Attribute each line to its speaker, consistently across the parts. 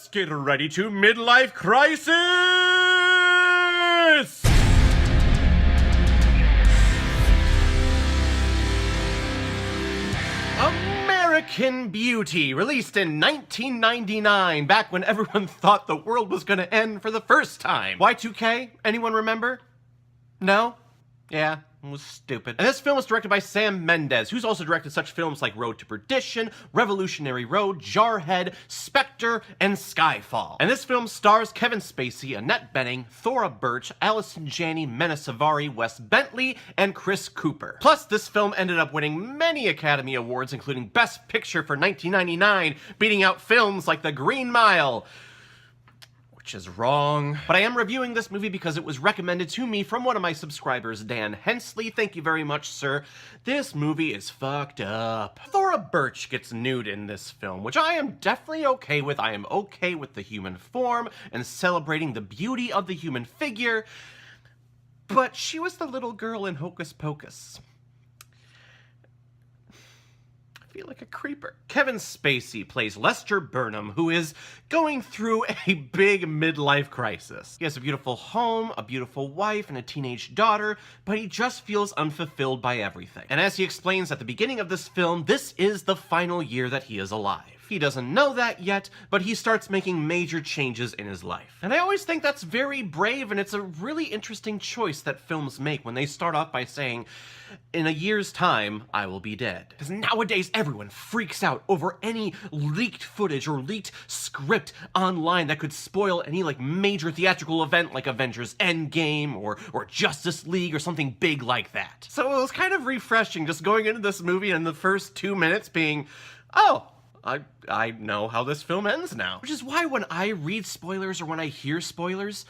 Speaker 1: Let's get ready to midlife crisis! American Beauty, released in 1999, back when everyone thought the world was gonna end for the first time. Y2K? Anyone remember? No? Yeah. It was stupid. And this film was directed by Sam Mendes, who's also directed such films like Road to Perdition, Revolutionary Road, Jarhead, Spectre, and Skyfall. And this film stars Kevin Spacey, Annette Bening, Thora Birch, Allison Janney, Mena Savari, Wes Bentley, and Chris Cooper. Plus, this film ended up winning many Academy Awards, including Best Picture for 1999, beating out films like The Green Mile, which is wrong. But I am reviewing this movie because it was recommended to me from one of my subscribers, Dan Hensley. Thank you very much, sir. This movie is fucked up. Thora Birch gets nude in this film, which I am definitely okay with. I am okay with the human form and celebrating the beauty of the human figure, but she was the little girl in Hocus Pocus. Feel like a creeper. Kevin Spacey plays Lester Burnham, who is going through a big midlife crisis. He has a beautiful home, a beautiful wife, and a teenage daughter, but he just feels unfulfilled by everything. And as he explains at the beginning of this film, this is the final year that he is alive. He doesn't know that yet, but he starts making major changes in his life. And I always think that's very brave, and it's a really interesting choice that films make when they start off by saying, in a year's time, I will be dead. Because nowadays, everyone freaks out over any leaked footage or leaked script online that could spoil any major theatrical event like Avengers Endgame or Justice League or something big like that. So it was kind of refreshing just going into this movie and the first 2 minutes being, oh, I know how this film ends now. Which is why when I read spoilers or when I hear spoilers,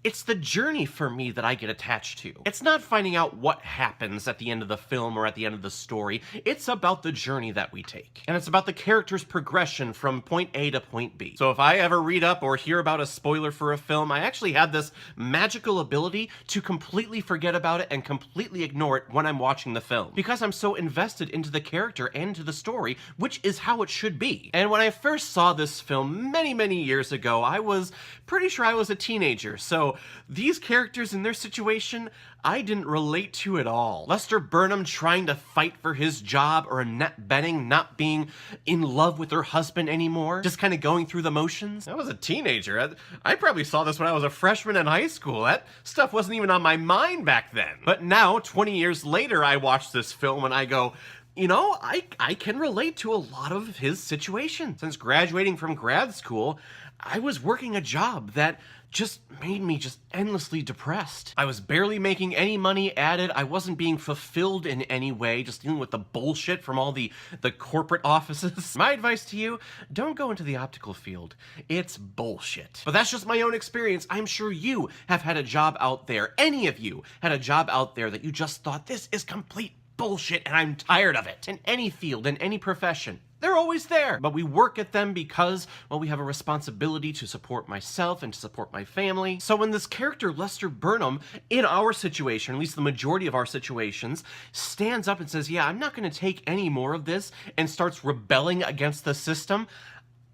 Speaker 1: it's the journey for me that I get attached to. It's not finding out what happens at the end of the film or at the end of the story. It's about the journey that we take. And it's about the character's progression from point A to point B. So if I ever read up or hear about a spoiler for a film, I actually have this magical ability to completely forget about it and completely ignore it when I'm watching the film. Because I'm so invested into the character and into the story, which is how it should be. And when I first saw this film many years ago, I was pretty sure I was a teenager. So these characters in their situation, I didn't relate to at all. Lester Burnham trying to fight for his job, or Annette Bening not being in love with her husband anymore, just kind of going through the motions. I was a teenager. I probably saw this when I was a freshman in high school. That stuff wasn't even on my mind back then. But now, 20 years later, I watch this film and I go, you know, I can relate to a lot of his situation. Since graduating from grad school, I was working a job that just made me just endlessly depressed. I was barely making any money at it. I wasn't being fulfilled in any way, just dealing with the bullshit from all the corporate offices. My advice to you, don't go into the optical field. It's bullshit. But that's just my own experience. I'm sure you have had a job out there. Any of you had a job out there that you just thought, this is complete bullshit and I'm tired of it. In any field, in any profession. They're always there, but we work at them because, well, we have a responsibility to support myself and to support my family. So when this character, Lester Burnham, in our situation, at least the majority of our situations, stands up and says, yeah, I'm not going to take any more of this, and starts rebelling against the system,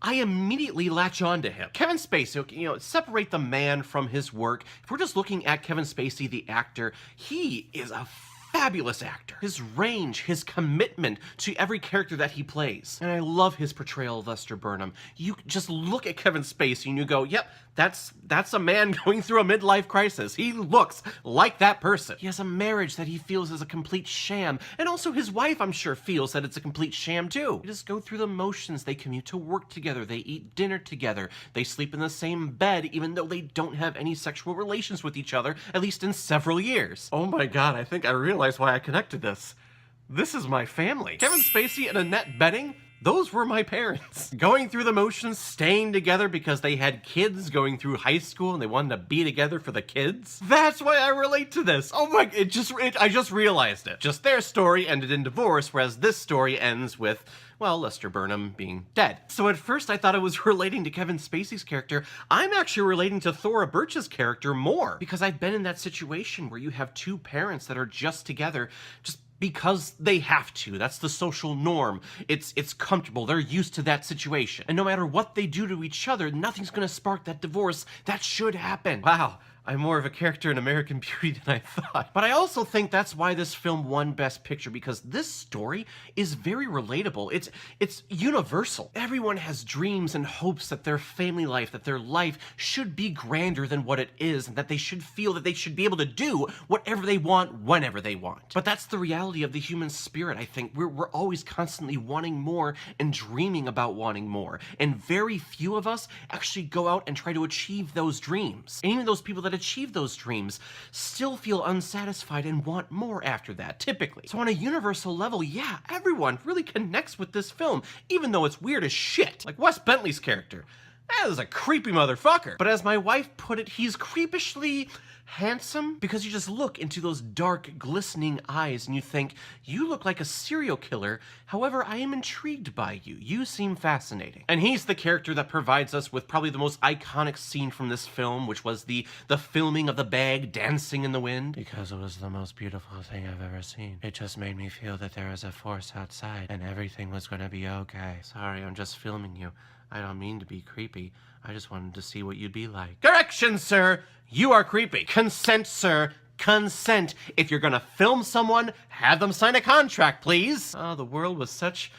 Speaker 1: I immediately latch on to him. Kevin Spacey, you know, separate the man from his work. If we're just looking at Kevin Spacey, the actor, he is a fabulous actor. His range, his commitment to every character that he plays. And I love his portrayal of Lester Burnham. You just look at Kevin Spacey and you go, yep, that's a man going through a midlife crisis. He looks like that person. He has a marriage that he feels is a complete sham. And also his wife, I'm sure, feels that it's a complete sham too. They just go through the motions. They commute to work together. They eat dinner together. They sleep in the same bed, even though they don't have any sexual relations with each other, at least in several years. Oh my God, I think I realized why I connected this. This is my family. Kevin Spacey and Annette Bening, those were my parents. Going through the motions, staying together because they had kids going through high school and they wanted to be together for the kids. That's why I relate to this. Oh my, I just realized it. Just their story ended in divorce, whereas this story ends with, well, Lester Burnham being dead. So at first I thought I was relating to Kevin Spacey's character. I'm actually relating to Thora Birch's character more, because I've been in that situation where you have two parents that are just together, just because they have to. That's the social norm. It's comfortable. They're used to that situation. And no matter what they do to each other, nothing's gonna spark that divorce. That should happen. Wow. I'm more of a character in American Beauty than I thought. But I also think that's why this film won Best Picture, because this story is very relatable. It's universal. Everyone has dreams and hopes that their family life, that their life should be grander than what it is, and that they should feel that they should be able to do whatever they want, whenever they want. But that's the reality of the human spirit, I think. We're always constantly wanting more and dreaming about wanting more. And very few of us actually go out and try to achieve those dreams. And even those people that achieve those dreams still feel unsatisfied and want more after that, typically. So on a universal level, yeah, everyone really connects with this film, even though it's weird as shit. Like Wes Bentley's character. That is a creepy motherfucker. But as my wife put it, he's creepishly handsome, because you just look into those dark, glistening eyes and you think, you look like a serial killer. However, I am intrigued by you. You seem fascinating. And he's the character that provides us with probably the most iconic scene from this film, which was the filming of the bag dancing in the wind. Because it was the most beautiful thing I've ever seen. It just made me feel that there was a force outside and everything was gonna be okay. Sorry, I'm just filming you. I don't mean to be creepy. I just wanted to see what you'd be like. Correction, sir! You are creepy. Consent, sir. Consent. If you're gonna film someone, have them sign a contract, please. Oh, the world was such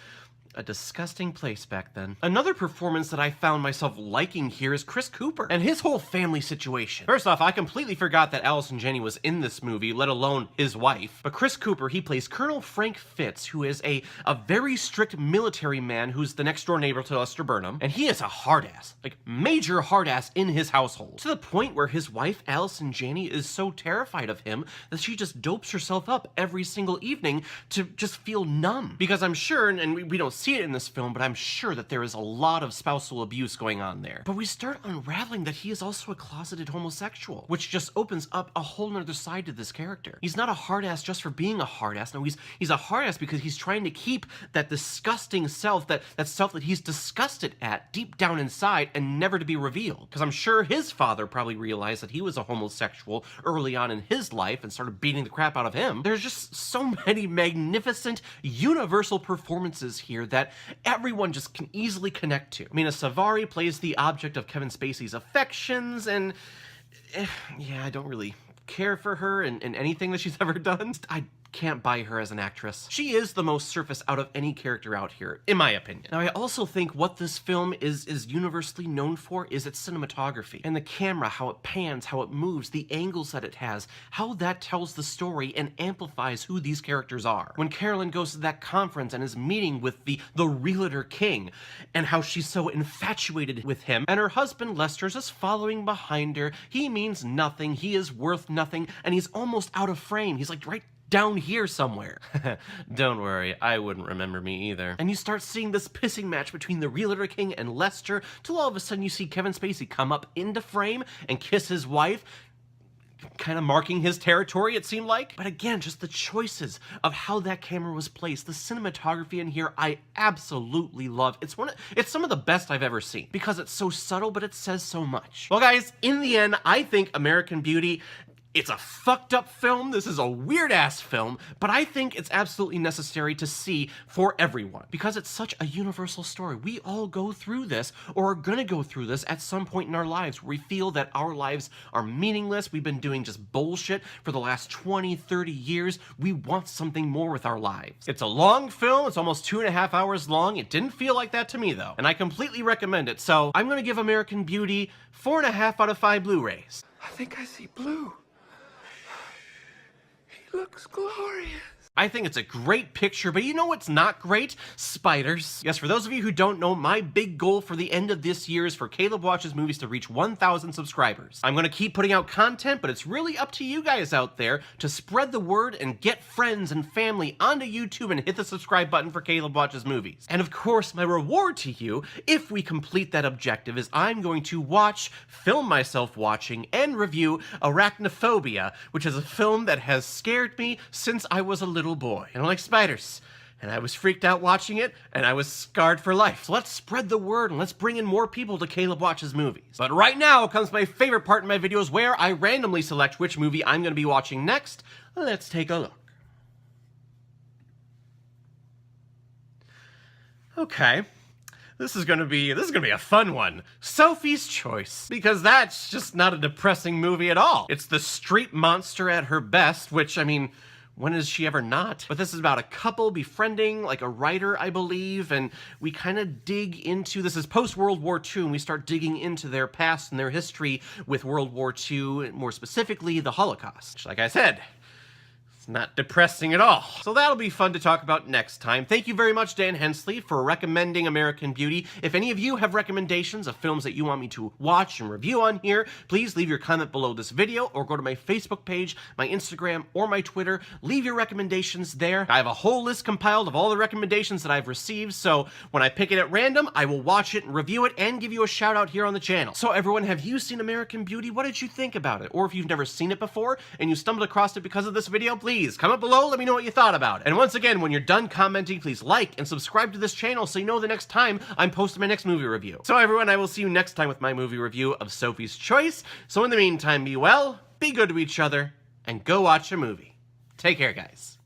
Speaker 1: a disgusting place back then. Another performance that I found myself liking here is Chris Cooper and his whole family situation. First off, I completely forgot that Allison Janney was in this movie, let alone his wife. But Chris Cooper, he plays Colonel Frank Fitz, who is a very strict military man who's the next door neighbor to Lester Burnham. And he is a hard ass, like major hard ass in his household. To the point where his wife, Allison Janney, is so terrified of him that she just dopes herself up every single evening to just feel numb. Because I'm sure, and we don't see it in this film, but I'm sure that there is a lot of spousal abuse going on there. But we start unraveling that he is also a closeted homosexual, which just opens up a whole nother side to this character. He's not a hard ass just for being a hard ass. No, he's a hard ass because he's trying to keep that disgusting self, that self that he's disgusted at deep down inside and never to be revealed. Because I'm sure his father probably realized that he was a homosexual early on in his life and started beating the crap out of him. There's just so many magnificent universal performances here that everyone just can easily connect to. Mena Suvari plays the object of Kevin Spacey's affections, and yeah, I don't really care for her in anything that she's ever done. I can't buy her as an actress. She is the most surface out of any character out here, in my opinion. Now, I also think what this film is universally known for is its cinematography. And the camera, how it pans, how it moves, the angles that it has, how that tells the story and amplifies who these characters are. When Carolyn goes to that conference and is meeting with the realtor King, and how she's so infatuated with him, and her husband Lester's just following behind her. He means nothing, he is worth nothing, and he's almost out of frame. He's like right down here somewhere. Don't worry, I wouldn't remember me either. And you start seeing this pissing match between the realtor King and Lester, till all of a sudden you see Kevin Spacey come up into frame and kiss his wife, kind of marking his territory, it seemed like. But again, just the choices of how that camera was placed, the cinematography in here, I absolutely love. It's some of the best I've ever seen, because it's so subtle, but it says so much. Well, guys, in the end, I think American Beauty, it's a fucked up film. This is a weird ass film, but I think it's absolutely necessary to see for everyone because it's such a universal story. We all go through this, or are gonna go through this at some point in our lives where we feel that our lives are meaningless. We've been doing just bullshit for the last 20, 30 years. We want something more with our lives. It's a long film. It's almost 2.5 hours long. It didn't feel like that to me though, and I completely recommend it. So I'm gonna give American Beauty 4.5 out of 5 Blu-rays.
Speaker 2: I think I see blue. Looks glorious.
Speaker 1: I think it's a great picture, but you know what's not great? Spiders. Yes, for those of you who don't know, my big goal for the end of this year is for Caleb Watches Movies to reach 1,000 subscribers. I'm gonna keep putting out content, but it's really up to you guys out there to spread the word and get friends and family onto YouTube and hit the subscribe button for Caleb Watches Movies. And of course, my reward to you, if we complete that objective, is I'm going to film myself watching, and review Arachnophobia, which is a film that has scared me since I was a little boy. I don't like spiders, and I was freaked out watching it, and I was scarred for life. So let's spread the word, and let's bring in more people to Caleb Watches Movies. But right now comes my favorite part in my videos, where I randomly select which movie I'm going to be watching next. Let's take a look. Okay. This is gonna be a fun one. Sophie's Choice. Because that's just not a depressing movie at all. It's the street monster at her best, which, I mean, when is she ever not? But this is about a couple befriending, like a writer, I believe, and we kind of dig into, this is post-World War II, and we start digging into their past and their history with World War II, more specifically, the Holocaust. Which, like I said, it's not depressing at all. So that'll be fun to talk about next time. Thank you very much, Dan Hensley, for recommending American Beauty. If any of you have recommendations of films that you want me to watch and review on here, please leave your comment below this video or go to my Facebook page, my Instagram, or my Twitter. Leave your recommendations there. I have a whole list compiled of all the recommendations that I've received, so when I pick it at random, I will watch it and review it and give you a shout out here on the channel. So everyone, have you seen American Beauty? What did you think about it? Or if you've never seen it before and you stumbled across it because of this video, please comment below, let me know what you thought about it. And once again, when you're done commenting, please like and subscribe to this channel so you know the next time I'm posting my next movie review. So everyone, I will see you next time with my movie review of Sophie's Choice. So in the meantime, be well, be good to each other, and go watch a movie. Take care, guys.